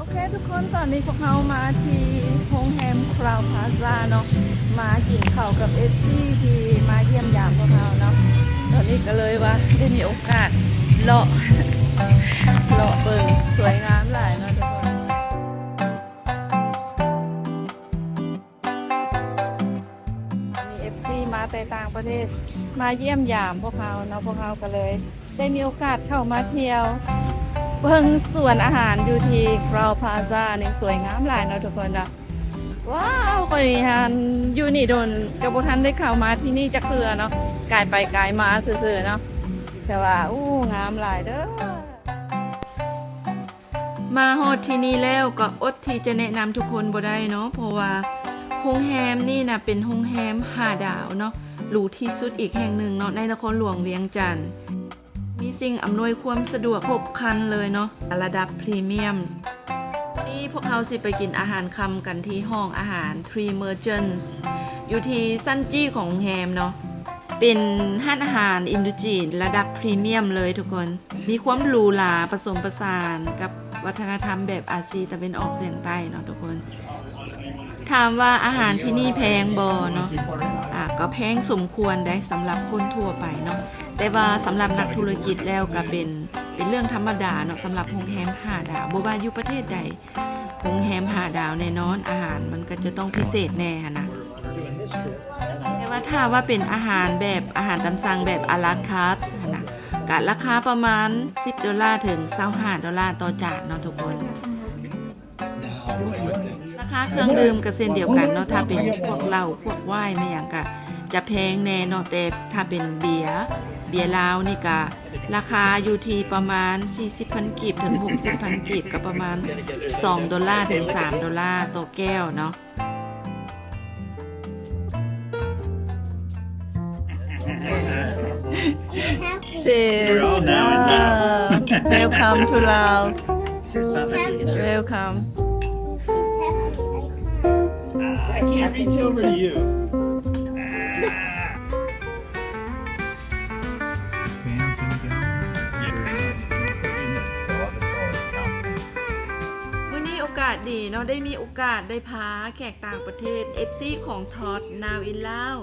เคทุกคนตอนนี้พวกเรามาที่โรงแรมคราวพลาซ่าเนาะมากินข้าวกับFCที่มาเยี่ยมยามพวกเราเนาะตอนนี้ก็เลยว่าได้มีโอกาสเลาะเบิ่งสวยงามหลายเนาะทุกคนมี FC มาแต่ต่างประเทศมาเยี่ยมยามพวกเราเนาะพวกเราก็เลยได้มีโอกาสเข้ามาเที่ยวเบิ่งสวนอาหารอยู่ที่คราวพลาซ่านี่สวยงามหลายเนาะทุกคนนะว้าวก็มีฮันอยู่นี่โดนกระบทันได้เข้ามาที่นี่จะเคือเนาะกายไปกายมาซื่อๆเนาะแต่ว่างามหลายเด้อมาฮอดที่นี่แล้วก็อดที่จะแนะนำทุกคนบ่ได้เนาะเพราะว่าโรงแรมนี่นะเป็นโรงแรม5 ดาวเนาะหรูที่สุดอีกแห่งหนึ่งเนาะในนครหลวงเวียงจันทร์มีสิ่งอำนวยความสะดวกครบครันเลยเนาะระดับพรีเมียมนี่พวกเราสิไปกินอาหารค่ำกันที่ห้องอาหาร Three Merchants อยู่ที่ซันจี้ของโรงแรมเนาะเป็นร้านอาหารอินโดจีนระดับพรีเมียมเลยทุกคนมีความหรูหราผสมผสานกับวัฒนธรรมแบบอาซีตะวันออกเฉียงใต้เนาะทุกคนถามว่าอาหารที่นี่แพงบ่เนาะก็แพงสมควรได้สำหรับคนทั่วไปเนาะแต่ว่าสำหรับนักธุรกิจแล้วก็เป็นเรื่องธรรมดาเนาะสำหรับโรงแรม5 ดาวบ่ว่าอยู่ประเทศใดโรงแรม5 ดาวแน่นอนอาหารมันก็จะต้องพิเศษแน่นะแต่ว่าถ้าว่าเป็นอาหารแบบอาหารตามสั่งแบบอะลาคาร์ทนะก็ราคาประมาณ$10ถึง$25ต่อจานเนาะทุกคนราคาเครื่องดื่มก็เช่นเดียวกันเนาะถ้าเป็นพวกเหล้าพวกไวน์ไม่อย่างก็จะแพงแน่เนาะแต่ถ้าเป็นเบียร์ลาวนี่ก็ราคาอยู่ที่ประมาณ40,000 กีบถึง60,000 กีบก็ประมาณ$2ถึง$3ต่อแก้วเนาะCheers. Welcome to Laos. Welcome. I can't reach over to you. วันนี้โอกาสดีเนาะได้มีโอกาสได้พาแขกต่างประเทศ FC ของทอด Now in Lao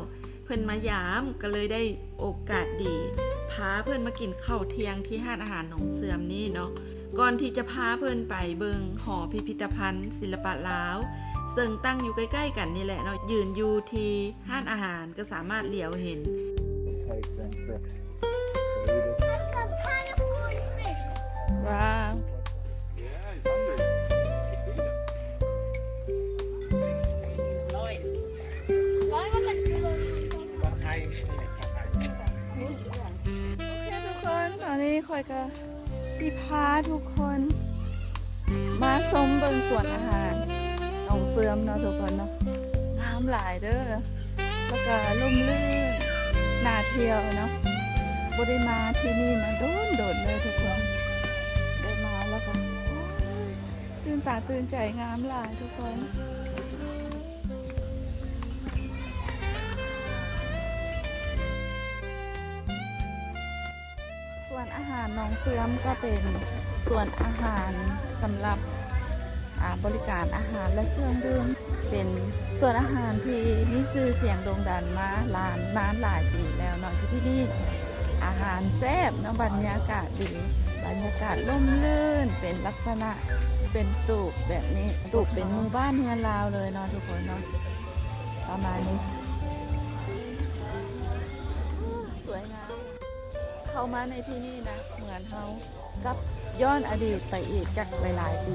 เพิ่นมายามก็เลยได้โอกาสดีพาเพิ่นมากินข้าวเที่ยงที่ห้านอาหารหนองเสื่อมนี่เนาะก่อนที่จะพาเพิ่นไปเบิงหอพิพิธภัณฑ์ศิลปะลาวซึ่งตั้งอยู่ใกล้ๆกันนี่แหละเนาะยืนอยู่ที่ห้านอาหารก็สามารถเหลียวเห็นว้าวตอนนี้คอยก็สิพาทุกคนมาชมเบิ่งสวนอาหารหนองเสื่อมเนาะทุกคนเนาะงามหลายเด้อแล้วก็ร่มรื่นน่าเที่ยวเนาะบ่ได้มาที่นี่มาโดนเลยทุกคนได้มาแล้วก็ตื่นตาตื่นใจงามหลายทุกคนส่วนอาหารหนองเสื่อมก็เป็นส่วนอาหารสำหรับบริการอาหารและเครื่องดื่มเป็นส่วนอาหารที่มีชื่อเสียงโด่งดังมาหลายปีแล้วเนาะที่นี่อาหารแซ่บเนาะบรรยากาศดีบรรยากาศร่มรื่นเป็นลักษณะเป็นตูบแบบนี้ตูบเป็นหมู่บ้านเฮือนลาวเลยเนาะทุกคนเนาะประมาณนี้สวยงามเข้ามาในที่นี่นะเหมือนเขากับย้อนอดีตไปอีกจากหลายปี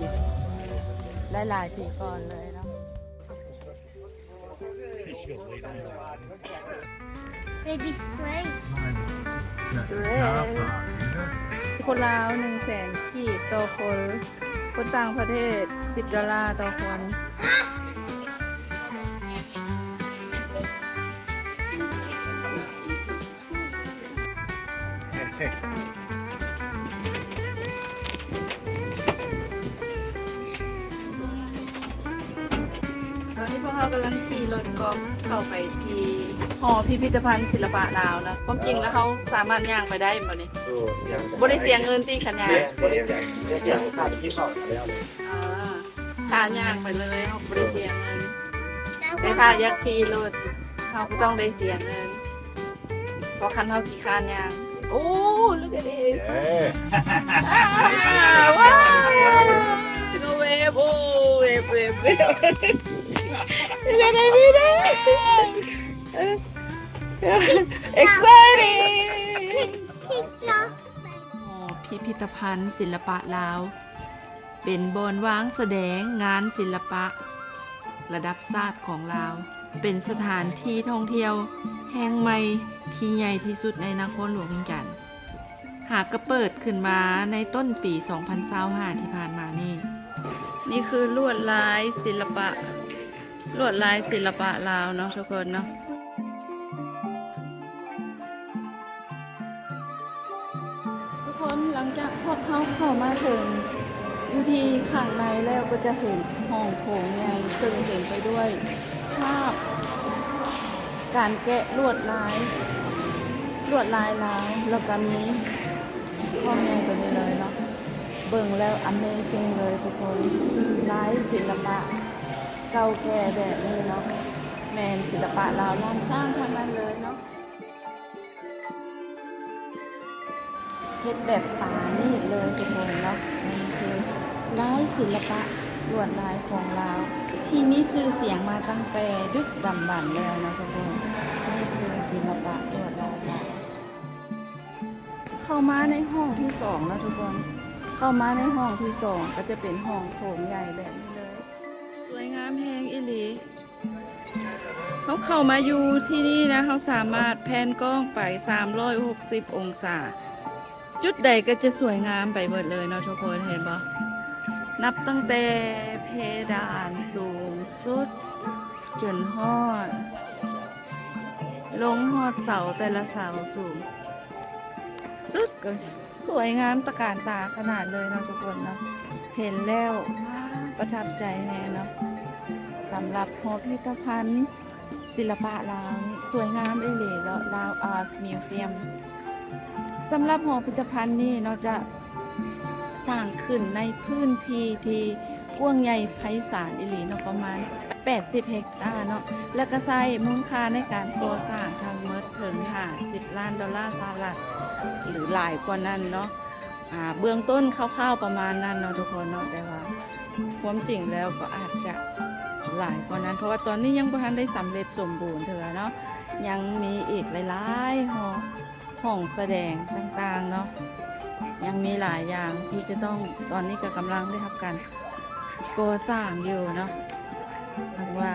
ก่อนเลยเนาะ Baby spray. คนลาว100,000 กีบต่อคนต่างประเทศ$10ต่อคน ตอนนี้พวกเรากำลังขี่รถกอล์ฟเข้าไปที่หอพิพิธภัณฑ์ศิลปะลาวนะความจริงแล้วเขาสามารถย่างไปได้บ่นี่บ่ได้เสียเงินตีขันยาง Yes, but it's just อ่า ทานย่างไปเลยเขาไม่ได้เสียเงิน That แต่ one ถ้าอยากขี่รถเขาก็ต้องได้เสียเงินเพราะคันเขาขี่คานย่างโอ้ look at this Hey. ว้าวโนเวฟโอ้เวฟเวฟเวฟเล่นได้ไม่ได้ exciting pink cloth. พิพิธภัณฑ์ศิลปะลาว เป็นบอนวางแสดงงานศิลปะ ระดับชาติของลาว เป็นสถานที่ท่องเที่ยวแห่งใหม่ที่ใหญ่ที่สุดในนครหลวงเวียงจันทน์หากก็เปิดขึ้นมาในต้นปี 2025 ที่ผ่านมานี่ นี่คือลวดลายศิลปะ ลวดลายศิลปะลาวเนาะทุกคนเนาะ ทุกคนหลังจากพวกเขาเข้ามาถึงอยู่ที่ข้างในแล้วก็จะเห็นห้องโถงใหญ่ซึ่งเต็มไปด้วยภาพ การแกะลวดลายลาวแล้วก็มีห้องใหญ่ตัวนี้เลยเนาะเบิ่งแล้ว Amazing เลยทุกคนลายศิลปะเก่าแก่แบบนี้เนาะแมนศิลปะลาวล้านสร้างทางนั้นเลยเนาะ เฮ็ดแบบปานี่เลยทุกคนเนาะนี่คือลายศิลปะลวดลายของลาวที่มีชื่อเสียงมาตั้งแต่ดึกดำบรรพ์แล้วนะทุกคนนี่คือศิลปะลวดลายลาวเข้ามาในห้องที่สองนะทุกคนเข้ามาในห้องที่สองก็จะเป็นห้องโถงใหญ่แบบนี้เลย สวยงามแฮงอีหลีเขาเข้ามาอยู่ที่นี่นะเขาสามารถแพนกล้องไป360องศาจุดใดก็จะสวยงามไปหมดเลยเนาะทุกคนเห็นปะนับตั้งแต่เพดานสูงสุดจนฮอด ลงฮอดเสาแต่ละเสาสูง สุดก็สวยงามตะการตาขนาดเลยเนาะทุกคนเนาะเห็นแล้วว้าวประทับใจแน่เนาะสำหรับหอพิพิธภัณฑ์ศิลปะลาวนี่สวยงามอีหลีแล้วลาวอาร์ตมิวเซียม สำหรับหอพิพิธภัณฑ์นี่เราจะสร้างขึ้นในพื้นที่ที่กว้างใหญ่ไพศาลอิหลีเนาะประมาณ80 เฮกตาร์เนาะแล้วก็ใช้มูลค่าในการก่อสร้างทั้งหมดถึง50 ล้านดอลลาร์สหรัฐหรือหลายกว่านั้นเนาะเบื้องต้นคร่าวๆประมาณนั้นเนาะทุกคนเนาะแต่ว่าความจริงแล้วก็อาจจะหลายกว่านั้นเพราะว่าตอนนี้ยังบ่ทันได้สำเร็จสมบูรณ์เถอะเนาะยังมีอีกหลายๆห้องแสดงต่างๆเนาะยังมีหลายอย่างที่จะต้องตอนนี้ก็กำลังได้ทำการก่อสร้างอยู่เนาะสังว่า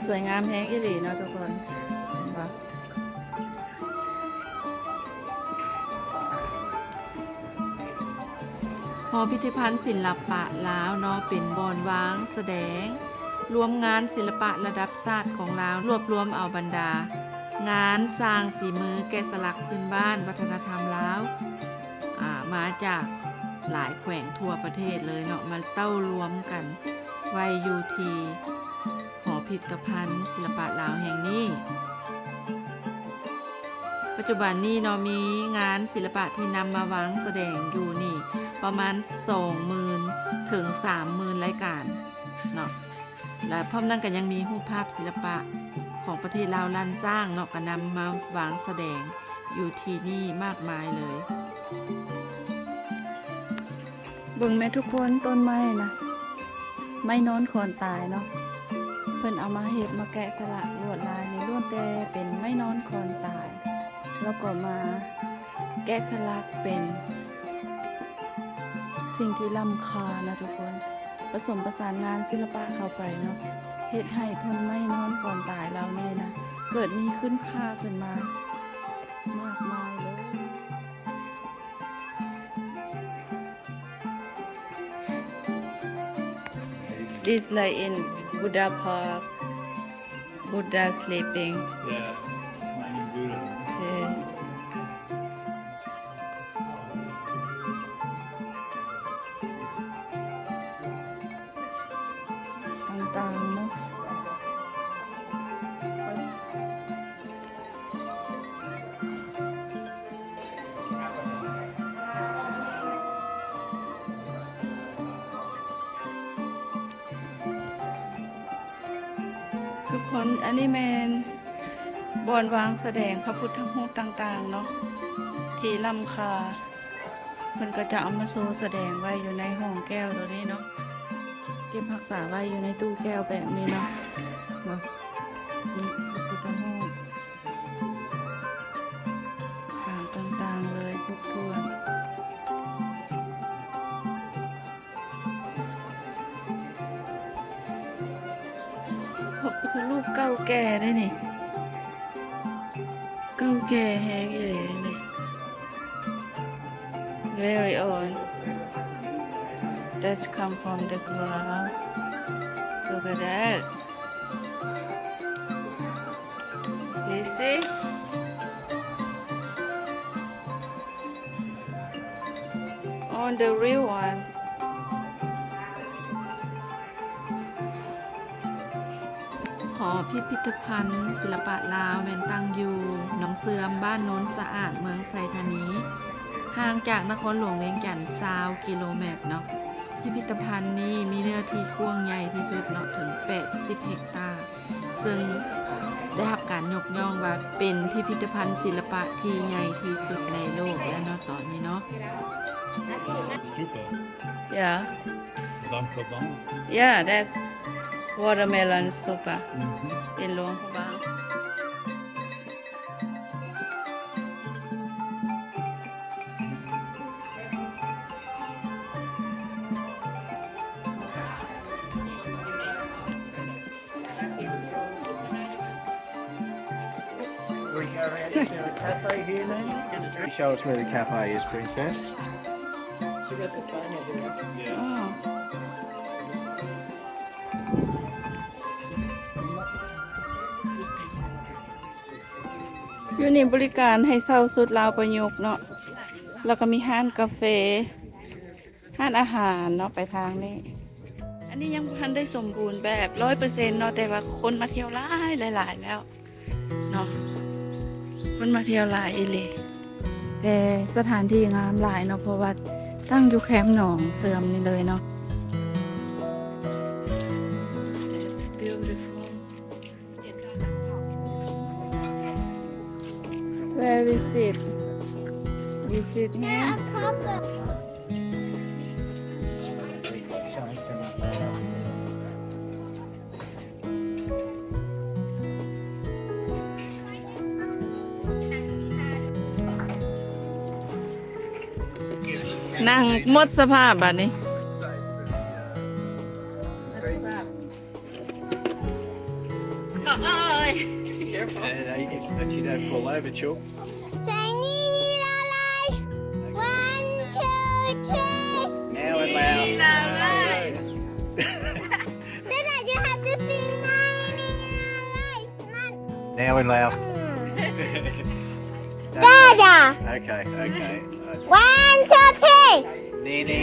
สวยงามแฮงอีหลีเนาะทุกคนเห็นปะหอพิพิธภัณฑ์ศิลปะลาวเนาะเป็นบอนวางแสดงรวมงานศิลปะระดับชาติของลาวรวบรวมเอาบรรดางานสร้างสีมือแกะสลักพื้นบ้านวัฒนธรรมลาวมาจากหลายแขวงทั่วประเทศเลยเนาะมาเต้ารวมกันไว้อยู่ที่หอพิพิธภัณฑ์ศิลปะลาวแห่งนี้ ปัจจุบันนี้เนาะมีงานศิลปะที่นำมาวางแสดงอยู่นี่ประมาณ 20,000 ถึง 30,000 รายการเนาะและพร้อมนั้นก็ยังมีรูปภาพศิลปะของประเทศลาวล้านสร้างเนาะก็นำมาวางแสดงอยู่ที่นี่มากมายเลยเบิ่งแม่ทุกคนต้นไม้นะไม่นอนคอนตายเนาะเพิ่นเอามาเฮ็ดมาแกะสลักลวดลายในล้วนแต่เป็นไม่นอนคอนตายแล้วก็มาแกะสลักเป็นสิ่งที่ล้ำค่านะทุกคนผสมประสานงานศิลปะเข้าไปเนาะเฮ็ดให้ทนไม่นอนก่อนตายเรานี่นะเกิดมีขึ้นค่าขึ้นมามากมายเลย This like in Buddha Park Buddha sleeping Yeah, mining Buddha. Okay. ต่างๆเนาะ กคนอันนี้แมนบอนวางแสดงพระพุทธรูปต่างๆเนาะที่ลำคาเพิ่นก็จะเอามาโชว์แสดงไว้อยู่ในห้องแก้วตัวนี้เนาะเก็บรักษาไว้อยู่ในตู้แก้วแบบนี้เนาะนี่พระพุทธรูปต่างๆเลยครบถ้วนพระพุทธรูปเก่าแก่ได้นี่เก่าแก่แฮงเลยนี่ very old that's come from the ground look at that you see on the real oneหอพิพิธภัณฑ์ศิลปะลาวแมนตั้งอยู่หนองเสื่อมบ้านโน้นสะอาดเมืองไซธานีห่างจากนครหลวงเวียงจันทร์20 กิโลเมตรเนาะพิพิธภัณฑ์นี้มีเนื้อที่กว้างใหญ่ที่สุดเนาะถึง80 เฮกตาร์ซึ่งได้รับการยกย่องว่าเป็นพิพิธภัณฑ์ศิลปะที่ใหญ่ที่สุดในโลกแล้วเนาะตอนนี้เนาะ Stupa. yeah Bank of Bang. yeah that's watermelon stupa เป็นหลวงพระบาง We go around, is there a cafe here now? Show us where the cafe is, Princess. You got the sign over there. อ๋ออยู่นี่บริการให้เช่าสุดลาวประยุกต์เนาะ แล้วก็มีห้านกาแฟ ห้านอาหารเนาะไปทางนี้ อันนี้ยังบ่ทันได้สมบูรณ์แบบ 100% เนาะ แต่ว่าคนมาเที่ยวหลายแล้ว เนาะ คนมาเที่ยวหลายอีหลีแต่สถานที่งามหลายเนาะ เพราะว่าตั้งอยู่แคมป์หนองเสื่อมนี่เลยเนาะ That's beautiful Where we sit We sit here A problem. นั่งหมดสภาพบัดนี้ Yeah, you can you don't fall over, Chuck. Shiny Nila life. 1, 2, 3. Now and loud. Then you have to sing Shiny Nila life. Now and loud. Dada. Okay, okay. 1, 2, 3. Nini